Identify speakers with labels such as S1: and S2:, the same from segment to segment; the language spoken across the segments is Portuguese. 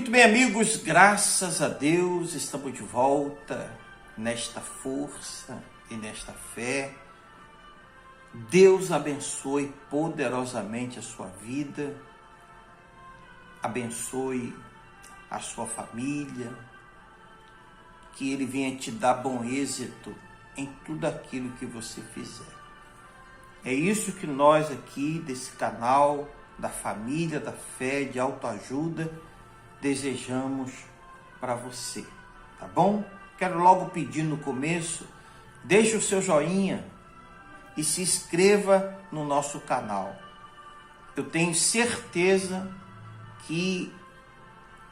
S1: Muito bem, amigos, graças a Deus estamos de volta nesta força e nesta fé. Deus abençoe poderosamente a sua vida, abençoe a sua família, que Ele venha te dar bom êxito em tudo aquilo que você fizer. É isso que nós aqui desse canal da família, da fé, de autoajuda, desejamos para você, tá bom? Quero logo pedir no começo, deixe o seu joinha e se inscreva no nosso canal. Eu tenho certeza que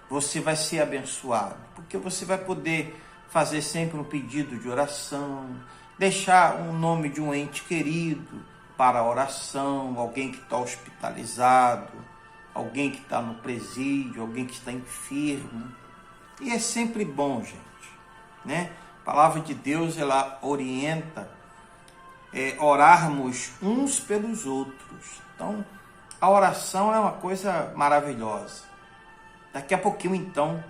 S1: você vai ser abençoado, porque você vai poder fazer sempre um pedido de oração, deixar um nome de um ente querido para a oração, alguém que está hospitalizado, alguém que está no presídio, alguém que está enfermo. E é sempre bom, gente, né? A palavra de Deus, ela orienta orarmos uns pelos outros. Então, a oração é uma coisa maravilhosa. Daqui a pouquinho, então,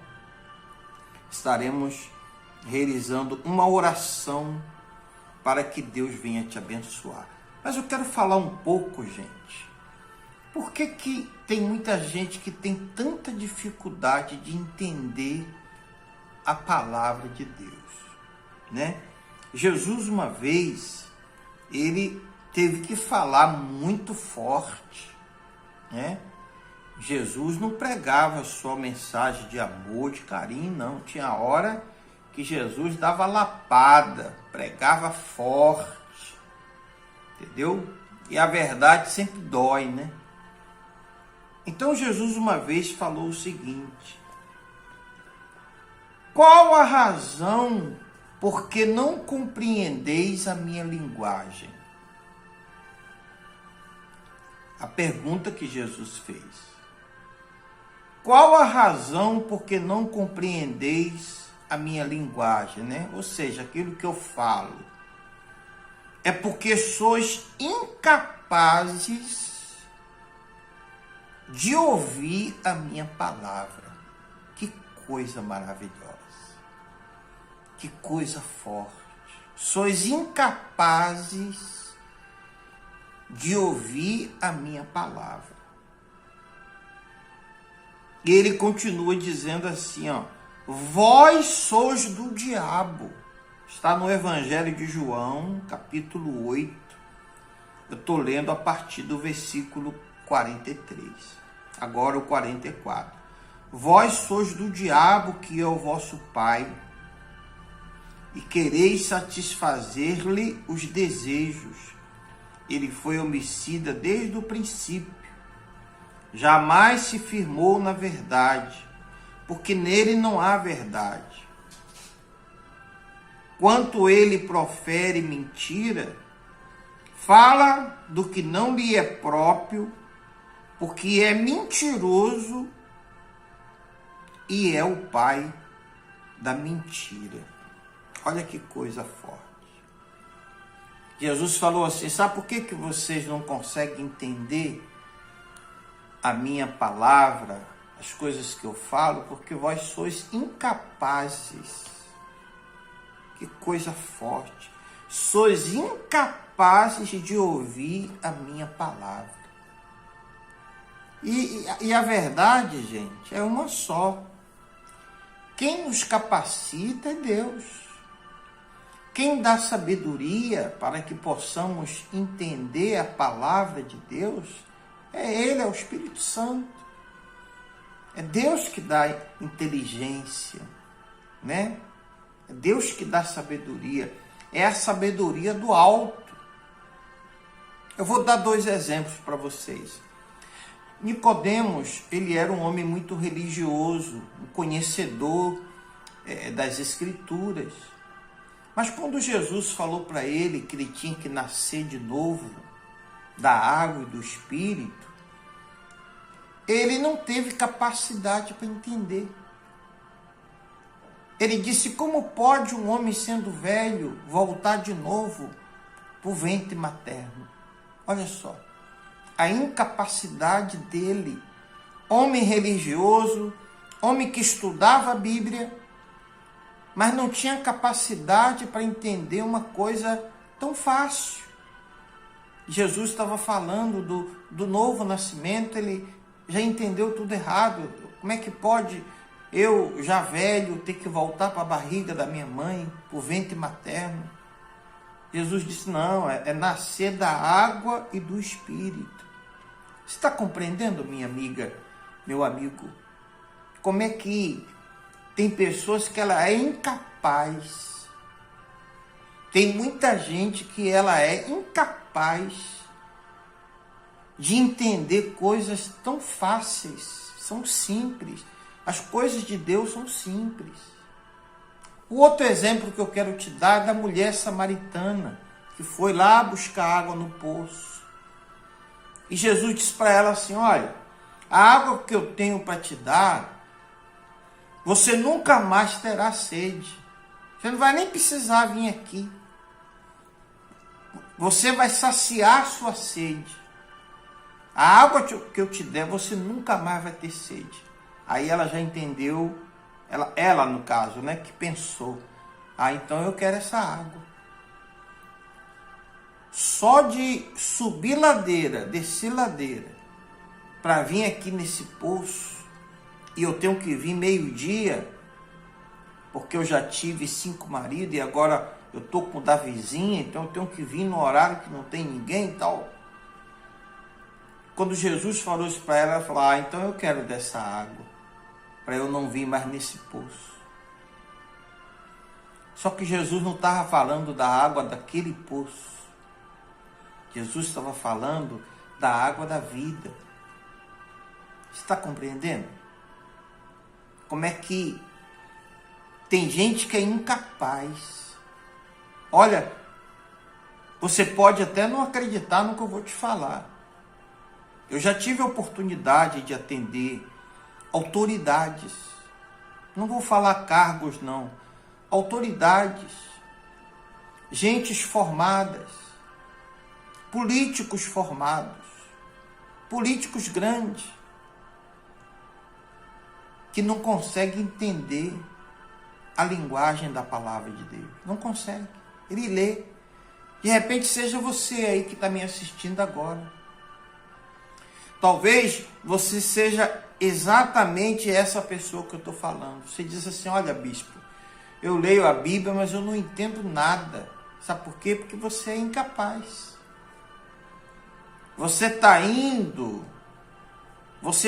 S1: estaremos realizando uma oração para que Deus venha te abençoar. Mas eu quero falar um pouco, gente. Por que tem muita gente que tem tanta dificuldade de entender a palavra de Deus, né? Jesus, uma vez, ele teve que falar muito forte, né? Jesus não pregava só mensagem de amor, de carinho, não. Tinha hora que Jesus dava lapada, pregava forte, entendeu? E a verdade sempre dói, né? Então Jesus uma vez falou o seguinte: qual a razão por que não compreendeis a minha linguagem? A pergunta que Jesus fez. Qual a razão por que não compreendeis a minha linguagem, né? Ou seja, aquilo que eu falo. É porque sois incapazes de ouvir a minha palavra. Que coisa maravilhosa. Que coisa forte. Sois incapazes de ouvir a minha palavra. E ele continua dizendo assim, ó: vós sois do diabo. Está no Evangelho de João, capítulo 8. Eu estou lendo a partir do versículo 43. Agora o 44. Vós sois do diabo, que é o vosso pai, e quereis satisfazer-lhe os desejos. Ele foi homicida desde o princípio. Jamais se firmou na verdade, porque nele não há verdade. Quanto ele profere mentira, fala do que não lhe é próprio, porque é mentiroso e é o pai da mentira. Olha que coisa forte. Jesus falou assim: sabe por que vocês não conseguem entender a minha palavra, as coisas que eu falo? Porque vós sois incapazes. Que coisa forte. Sois incapazes de ouvir a minha palavra. E a verdade, gente, é uma só. Quem nos capacita é Deus. Quem dá sabedoria para que possamos entender a palavra de Deus é Ele, é o Espírito Santo. É Deus que dá inteligência, né? É Deus que dá sabedoria. É a sabedoria do alto. Eu vou dar 2 exemplos para vocês. Nicodemos, ele era um homem muito religioso, um conhecedor das Escrituras. Mas quando Jesus falou para ele que ele tinha que nascer de novo, da água e do Espírito, ele não teve capacidade para entender. Ele disse: como pode um homem sendo velho voltar de novo para o ventre materno? Olha só, a incapacidade dele, homem religioso, homem que estudava a Bíblia, mas não tinha capacidade para entender uma coisa tão fácil. Jesus estava falando do novo nascimento, ele já entendeu tudo errado. Como é que pode eu, já velho, ter que voltar para a barriga da minha mãe, para o ventre materno? Jesus disse, não, é nascer da água e do Espírito. Você está compreendendo, minha amiga, meu amigo? Como é que tem pessoas que ela é incapaz. Tem muita gente que ela é incapaz de entender coisas tão fáceis, são simples. As coisas de Deus são simples. O outro exemplo que eu quero te dar é da mulher samaritana, que foi lá buscar água no poço. E Jesus disse para ela assim, olha, a água que eu tenho para te dar, você nunca mais terá sede. Você não vai nem precisar vir aqui. Você vai saciar sua sede. A água que eu te der, você nunca mais vai ter sede. Aí ela já entendeu, ela no caso, né, que pensou, então eu quero essa água. Só de subir ladeira, descer ladeira, para vir aqui nesse poço, e eu tenho que vir meio-dia, porque eu já tive 5 maridos e agora eu estou com o da vizinha, então eu tenho que vir no horário que não tem ninguém e tal. Quando Jesus falou isso para ela falou, então eu quero dessa água, para eu não vir mais nesse poço. Só que Jesus não estava falando da água daquele poço. Jesus estava falando da água da vida. Você está compreendendo? Como é que tem gente que é incapaz. Olha, você pode até não acreditar no que eu vou te falar. Eu já tive a oportunidade de atender autoridades. Não vou falar cargos, não. Autoridades. Gentes formadas. Políticos formados. Políticos grandes. Que não conseguem entender a linguagem da palavra de Deus. Não consegue. Ele lê. De repente seja você aí que está me assistindo agora. Talvez você seja exatamente essa pessoa que eu estou falando. Você diz assim, olha bispo, eu leio a Bíblia, mas eu não entendo nada. Sabe por quê? Porque você é incapaz. Você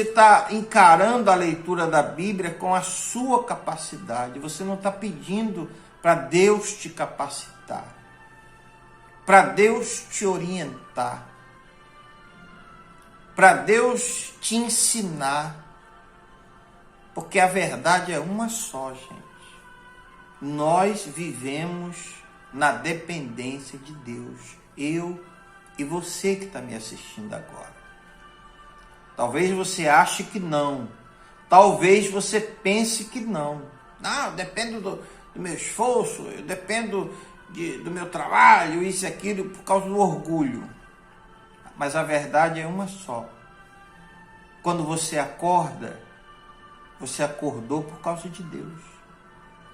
S1: está encarando a leitura da Bíblia com a sua capacidade. Você não está pedindo para Deus te capacitar, para Deus te orientar, para Deus te ensinar, porque a verdade é uma só, gente. Nós vivemos na dependência de Deus, eu e você que está me assistindo agora. Talvez você ache que não, talvez você pense que não. Não, eu dependo do meu esforço, eu dependo do meu trabalho, isso e aquilo, por causa do orgulho. Mas a verdade é uma só. Quando você acorda, você acordou por causa de Deus.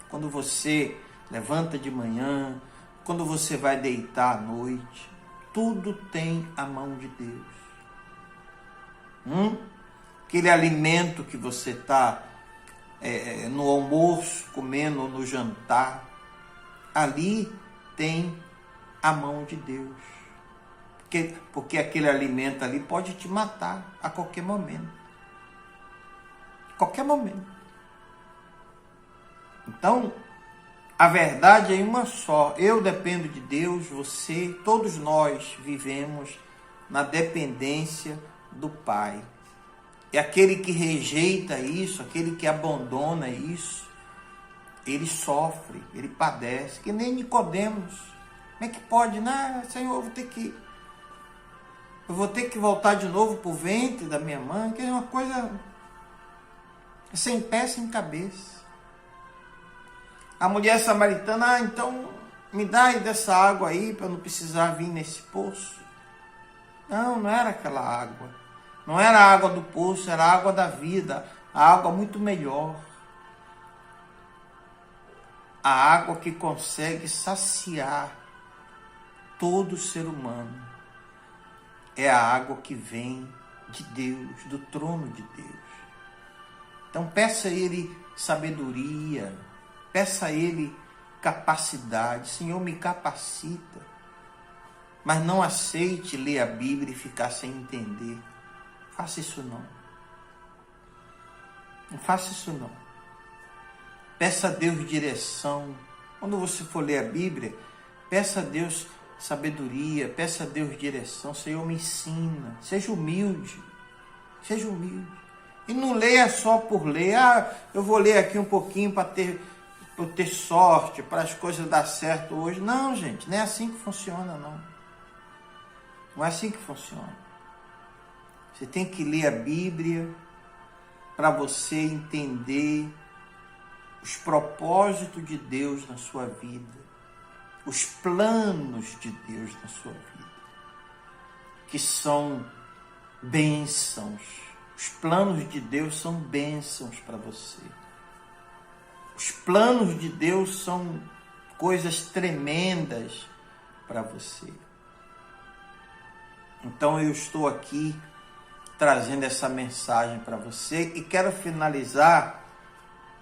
S1: Quando você levanta de manhã, quando você vai deitar à noite, tudo tem a mão de Deus. Aquele alimento que você está no almoço, comendo, ou no jantar, ali tem a mão de Deus. Porque aquele alimento ali pode te matar a qualquer momento. Qualquer momento. Então, a verdade é uma só. Eu dependo de Deus, você, todos nós vivemos na dependência do Pai. E aquele que rejeita isso, aquele que abandona isso, ele sofre, ele padece, que nem Nicodemos. Como é que pode? Não, Senhor, eu vou ter que voltar de novo para o ventre da minha mãe, que é uma coisa sem pé, sem cabeça. A mulher samaritana, então me dá aí dessa água aí, para eu não precisar vir nesse poço. Não era aquela água. Não era a água do poço, era a água da vida. a água muito melhor. A água que consegue saciar todo ser humano é a água que vem de Deus, do trono de Deus. Então peça a Ele sabedoria, peça a Ele capacidade. Senhor, me capacita. Mas não aceite ler a Bíblia e ficar sem entender. Faça isso não. Não faça isso não. Peça a Deus direção. Quando você for ler a Bíblia, peça a Deus sabedoria, peça a Deus direção. Senhor, me ensina. Seja humilde. Seja humilde. E não leia só por ler. Eu vou ler aqui um pouquinho para ter sorte, para as coisas dar certo hoje. Não, gente, não é assim que funciona, não. Não é assim que funciona. Você tem que ler a Bíblia para você entender os propósitos de Deus na sua vida, os planos de Deus na sua vida, que são bênçãos. Os planos de Deus são bênçãos para você. Os planos de Deus são coisas tremendas para você. Então eu estou aqui trazendo essa mensagem para você e quero finalizar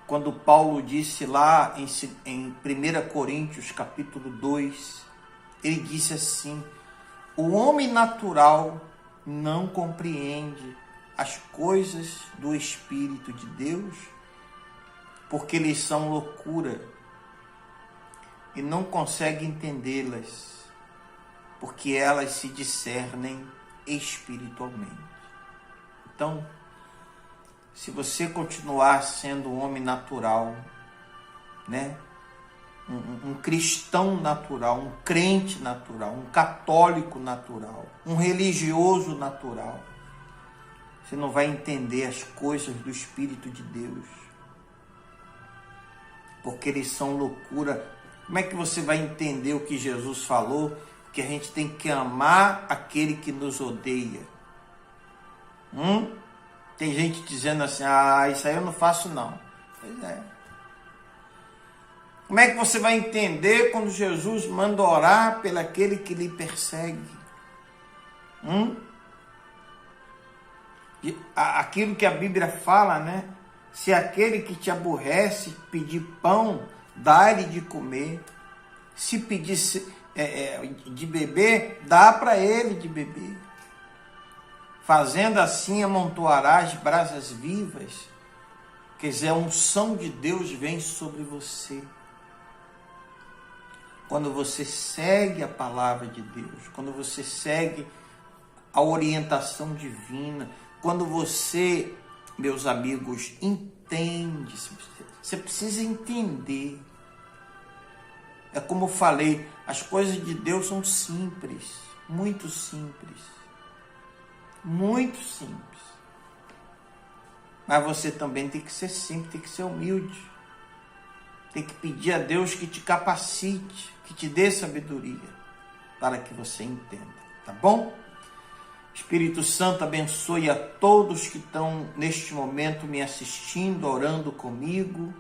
S1: quando Paulo disse lá em 1 Coríntios capítulo 2, ele disse assim: o homem natural não compreende as coisas do Espírito de Deus, porque eles são loucura e não consegue entendê-las, porque elas se discernem espiritualmente. Então, se você continuar sendo um homem natural, né? Um cristão natural, um crente natural, um católico natural, um religioso natural, você não vai entender as coisas do Espírito de Deus, porque eles são loucura. Como é que você vai entender o que Jesus falou? Que a gente tem que amar aquele que nos odeia. Tem gente dizendo assim: isso aí eu não faço não. Pois é. Como é que você vai entender quando Jesus manda orar pelo aquele que lhe persegue? Aquilo que a Bíblia fala, né? Se aquele que te aborrece pedir pão, dá-lhe de comer. Se pedir de beber, dá para ele de beber. Fazendo assim, amontoarás brasas vivas. Quer dizer, a unção de Deus vem sobre você. Quando você segue a palavra de Deus, quando você segue a orientação divina, quando você, meus amigos, entende, você precisa entender. É como eu falei, as coisas de Deus são simples, muito simples. Muito simples. Mas você também tem que ser simples, tem que ser humilde. Tem que pedir a Deus que te capacite, que te dê sabedoria, para que você entenda, tá bom? Espírito Santo, abençoe a todos que estão neste momento me assistindo, orando comigo.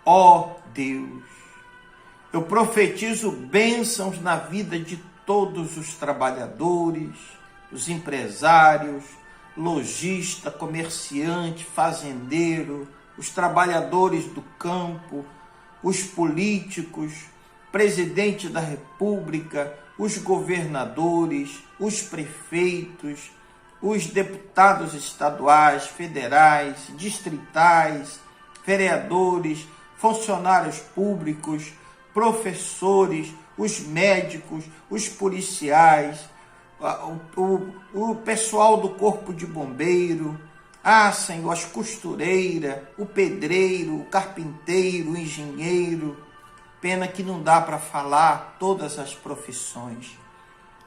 S1: Ó Deus, eu profetizo bênçãos na vida de todos os trabalhadores, os empresários, lojista, comerciante, fazendeiro, os trabalhadores do campo, os políticos, presidente da República, os governadores, os prefeitos, os deputados estaduais, federais, distritais, vereadores, funcionários públicos, professores, os médicos, os policiais, o pessoal do corpo de bombeiro, Senhor, as costureiras, o pedreiro, o carpinteiro, o engenheiro. Pena que não dá para falar todas as profissões,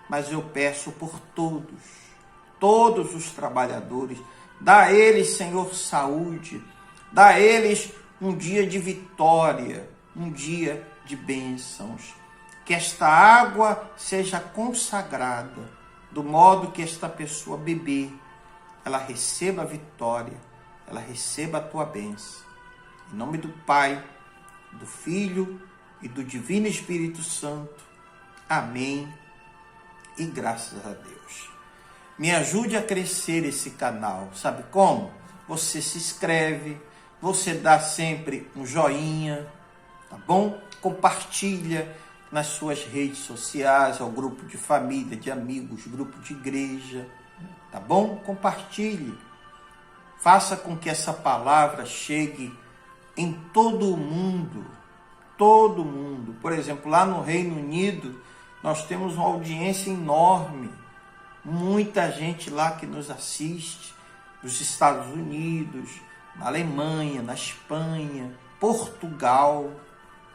S1: mas eu peço por todos os trabalhadores. Dá a eles, Senhor, saúde, dá a eles um dia de vitória, um dia de bênçãos. Que esta água seja consagrada, do modo que esta pessoa beber, ela receba a vitória, ela receba a tua bênção. Em nome do Pai, do Filho e do Divino Espírito Santo. Amém. E graças a Deus. Me ajude a crescer esse canal. Sabe como? Você se inscreve, você dá sempre um joinha, tá bom? Compartilha nas suas redes sociais, ao grupo de família, de amigos, grupo de igreja, tá bom? Compartilhe. Faça com que essa palavra chegue em todo o mundo. Todo mundo. Por exemplo, lá no Reino Unido, nós temos uma audiência enorme. Muita gente lá que nos assiste, nos Estados Unidos, na Alemanha, na Espanha, Portugal,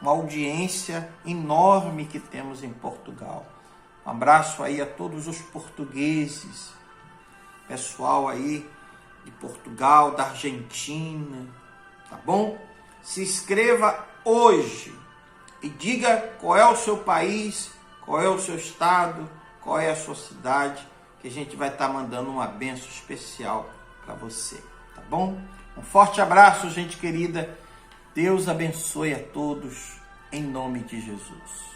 S1: uma audiência enorme que temos em Portugal. Um abraço aí a todos os portugueses, pessoal aí de Portugal, da Argentina, tá bom? Se inscreva hoje e diga qual é o seu país, qual é o seu estado, qual é a sua cidade, que a gente vai estar mandando uma bênção especial para você, tá bom? Um forte abraço, gente querida. Deus abençoe a todos, em nome de Jesus.